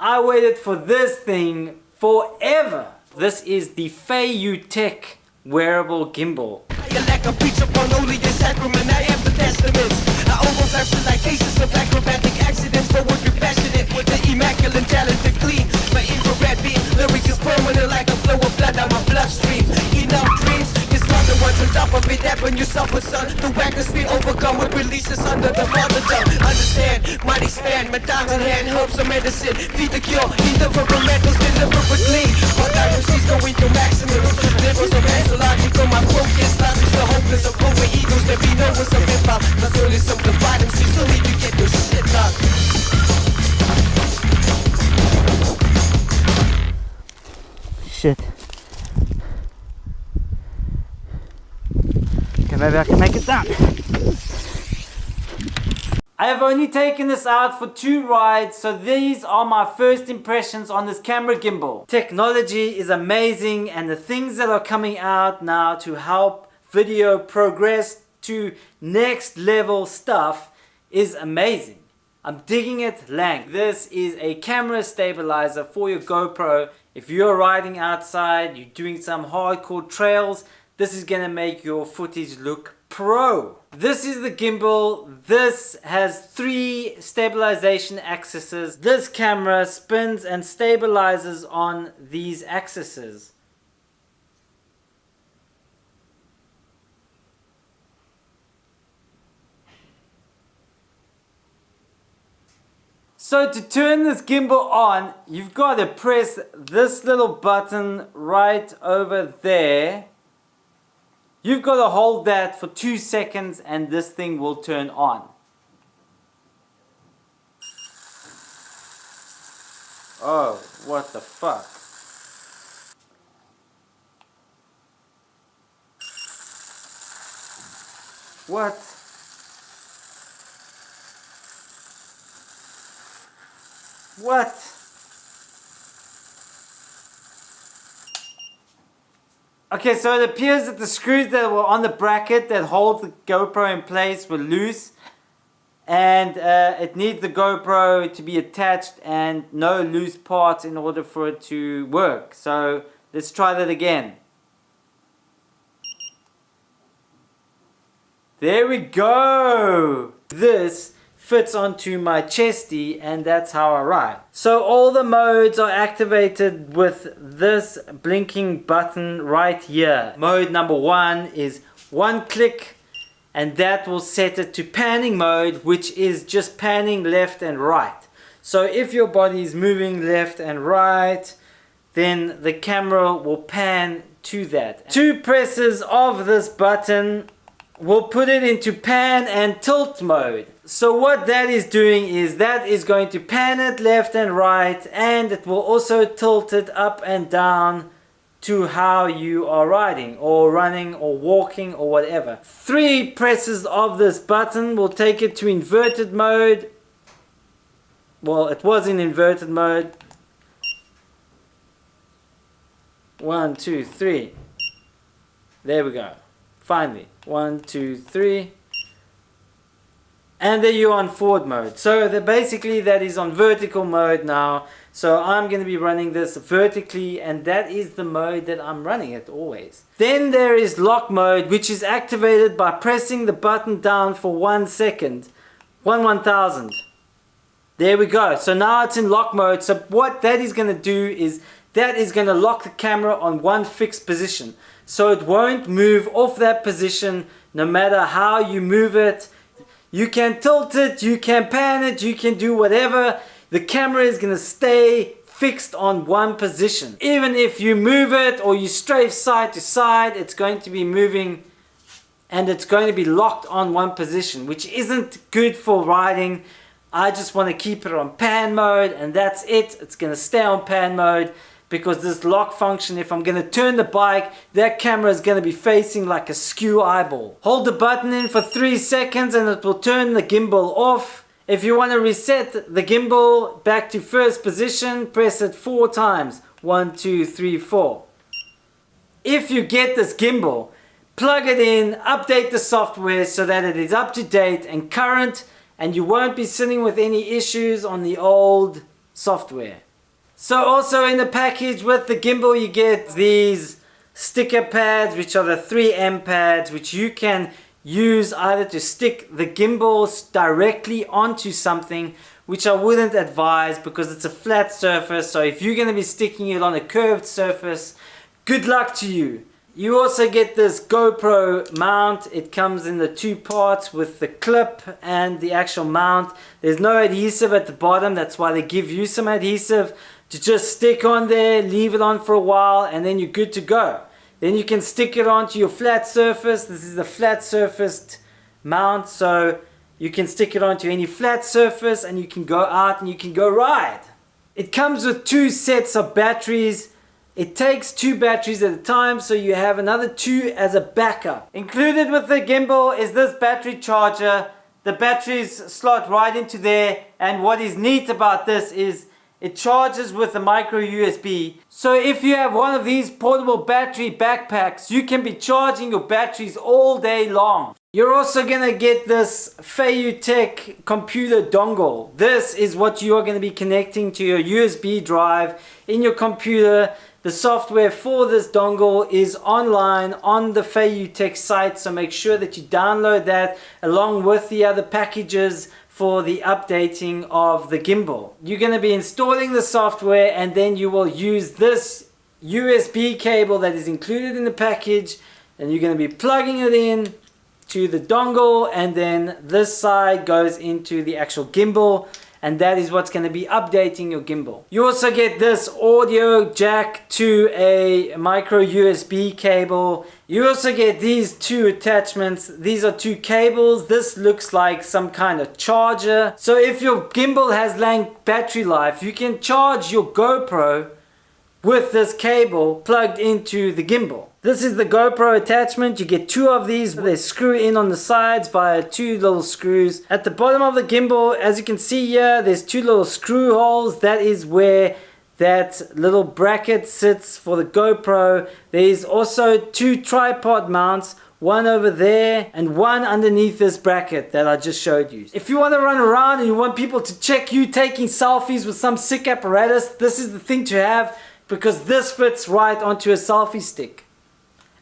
I waited for this thing forever. This is the Feiyu-Tech Wearable Gimbal. Like a preacher upon only the sacrament, I am the testament. I almost actually like cases of acrobatic accidents, but would be passionate with the immaculate talent to clean. My infrared beam, lyrics is permanent like a flow of blood down my bloodstream. Enough dreams, it's not the ones on top of it, that when you suffer, son. The whackers be overcome with releases under the martyrdom. Understand, might expand, my time's in hand, herbs of medicine, feed the cure, either for metals, deliver with clean. My diagnoses going through maximums, levels of logical, my focus, logic, the hopeless of over egos that we know what's a hip hop. That's only simplified them, see, so need to get your shit locked. Shit. Okay, maybe I can make it down. I have only taken this out for 2 rides, so these are my first impressions on this camera gimbal. Technology is amazing, and the things that are coming out now to help video progress to next level stuff is amazing. I'm digging it lang. This is a camera stabilizer for your GoPro. If you're riding outside, you're doing some hardcore trails, this is gonna make your footage look pro. This is the gimbal. This has 3 stabilization axes. This camera spins and stabilizes on these axes. So to turn this gimbal on, you've got to press this little button right over there. You've got to hold that for 2 seconds and this thing will turn on. Oh, what the fuck? What? What? Okay, so it appears that the screws that were on the bracket that hold the GoPro in place were loose, and it needs the GoPro to be attached and no loose parts in order for it to work. So let's try that again. There we go! This fits onto my chesty, and that's how I ride. So all the modes are activated with this blinking button right here. Mode number 1 is 1 click, and that will set it to panning mode, which is just panning left and right. So if your body is moving left and right, then the camera will pan to that. 2 presses of this button will put it into pan and tilt mode. So what that is doing is that is going to pan it left and right, and it will also tilt it up and down to how you are riding or running or walking or whatever. 3 presses of this button will take it to inverted mode. Well, it was in inverted mode. 1, 2, 3. There we go. Finally. 1, 2, 3. And there you're on forward mode. So basically that is on vertical mode now. So I'm going to be running this vertically, and that is the mode that I'm running it always. Then there is lock mode, which is activated by pressing the button down for 1 second. 1/1000. There we go. So now it's in lock mode. So what that is going to do is that is going to lock the camera on one fixed position. So it won't move off that position no matter how you move it. You can tilt it, you can pan it, you can do whatever. The camera is going to stay fixed on one position. Even if you move it or you strafe side to side, it's going to be moving and it's going to be locked on one position, which isn't good for riding. I just want to keep it on pan mode, and that's it. It's going to stay on pan mode, because this lock function, if I'm going to turn the bike, that camera is going to be facing like a skew eyeball. Hold the button in for 3 seconds and it will turn the gimbal off. If you want to reset the gimbal back to first position, press it 4 times. 1, 2, 3, 4. If you get this gimbal, plug it in, update the software so that it is up to date and current, and you won't be sitting with any issues on the old software. So also in the package with the gimbal you get these sticker pads, which are the 3M pads, which you can use either to stick the gimbals directly onto something, which I wouldn't advise because it's a flat surface. So if you're going to be sticking it on a curved surface, good luck to you. You also get this GoPro mount. It comes in the 2 parts with the clip and the actual mount. There's no adhesive at the bottom. That's why they give you some adhesive to just stick on there, leave it on for a while, and then you're good to go. Then you can stick it onto your flat surface. This is a flat surfaced mount, so you can stick it onto any flat surface and you can go out and you can go ride. It comes with 2 sets of batteries. It takes 2 batteries at a time, so you have another 2 as a backup. Included with the gimbal is this battery charger. The batteries slot right into there, and what is neat about this is it charges with a micro USB. So if you have one of these portable battery backpacks, you can be charging your batteries all day long. You're also gonna get this Feiyu-Tech computer dongle. This is what you are gonna be connecting to your USB drive in your computer. The software for this dongle is online on the Feiyu-Tech site, so make sure that you download that along with the other packages for the updating of the gimbal. You're going to be installing the software, and then you will use this USB cable that is included in the package, and you're going to be plugging it in to the dongle, and then this side goes into the actual gimbal, and that is what's going to be updating your gimbal. You also get this audio jack to a micro USB cable. You also get these 2 attachments. These are 2 cables. This looks like some kind of charger. So if your gimbal has long battery life, you can charge your GoPro with this cable plugged into the gimbal. This is the GoPro attachment. You get 2 of these. They screw in on the sides via 2 little screws. At the bottom of the gimbal, as you can see here, there's 2 little screw holes. That is where that little bracket sits for the GoPro. There's also 2 tripod mounts, one over there and one underneath this bracket that I just showed you. If you want to run around and you want people to check you taking selfies with some sick apparatus, this is the thing to have, because this fits right onto a selfie stick.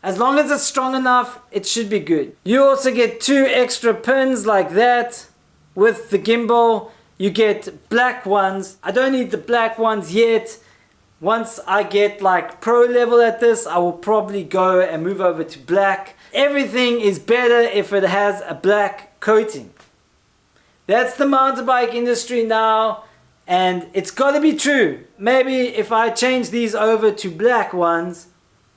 As long as it's strong enough, it should be good. You also get 2 extra pins like that with the gimbal. You get black ones. I don't need the black ones yet. Once I get like pro level at this, I will probably go and move over to black. Everything is better if it has a black coating. That's the mountain bike industry now, and it's got to be true. Maybe if I change these over to black ones,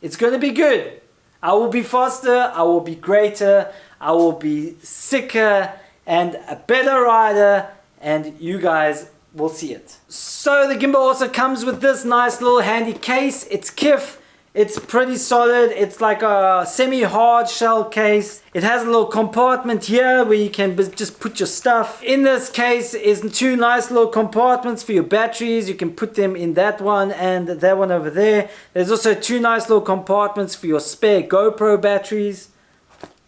it's going to be good. I will be faster, I will be greater, I will be sicker and a better rider, and you guys will see it. So the gimbal also comes with this nice little handy case. It's KIF. It's pretty solid. It's like a semi-hard shell case. It has a little compartment here where you can just put your stuff. In this case is 2 nice little compartments for your batteries. You can put them in that one and that one over there. There's also 2 nice little compartments for your spare GoPro batteries.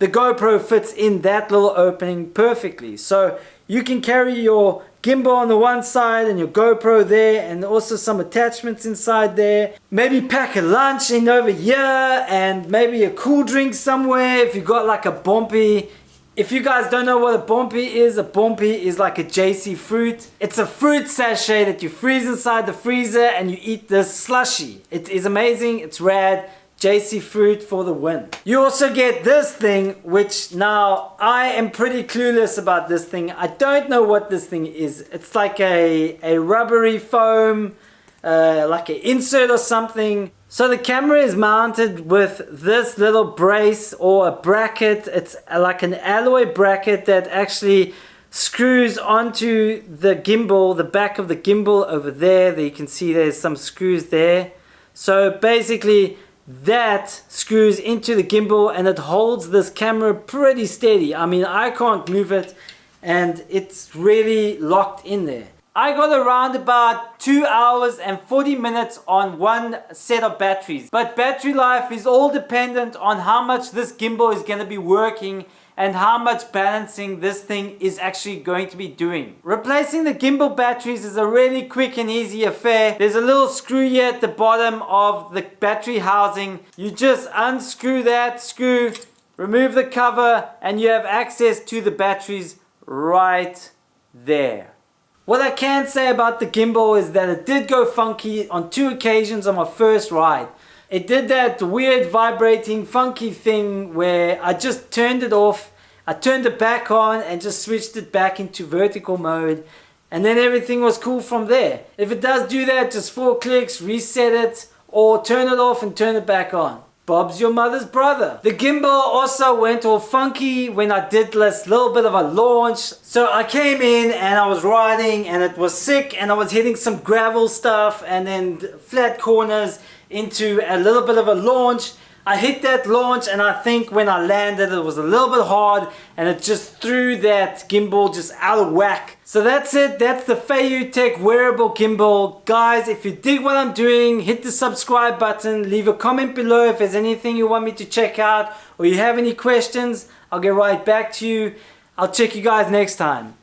The GoPro fits in that little opening perfectly. So you can carry your gimbal on the one side and your GoPro there, and also some attachments inside there. Maybe pack a lunch in over here and maybe a cool drink somewhere if you got like a Bompy. If you guys don't know what a Bompy is like a JC fruit. It's a fruit sachet that you freeze inside the freezer and you eat this slushy. It is amazing, it's rad. JC fruit for the win. You also get this thing, which now I am pretty clueless about this thing. I don't know what this thing is. It's like a rubbery foam, like an insert or something. So the camera is mounted with this little brace or a bracket. It's like an alloy bracket that actually screws onto the gimbal, the back of the gimbal over there. You can see there's some screws there. So basically that screws into the gimbal and it holds this camera pretty steady. I mean, I can't move it and it's really locked in there. I got around about 2 hours and 40 minutes on one set of batteries, but battery life is all dependent on how much this gimbal is going to be working and how much balancing this thing is actually going to be doing. Replacing the gimbal batteries is a really quick and easy affair. There's a little screw here at the bottom of the battery housing. You just unscrew that screw, remove the cover, and you have access to the batteries right there. What I can say about the gimbal is that it did go funky on 2 occasions on my first ride. It did that weird vibrating funky thing where I just turned it off, I turned it back on and just switched it back into vertical mode, and then everything was cool from there. If it does do that, just 4 clicks, reset it, or turn it off and turn it back on. Bob's your mother's brother. The gimbal also went all funky when I did this little bit of a launch. So I came in and I was riding and it was sick, and I was hitting some gravel stuff and then flat corners into a little bit of a launch. I hit that launch, and I think when I landed it was a little bit hard and it just threw that gimbal just out of whack. So that's it. That's the Feiyu-Tech wearable gimbal. Guys, if you dig what I'm doing, hit the subscribe button, leave a comment below if there's anything you want me to check out or you have any questions. I'll get right back to you. I'll check you guys next time.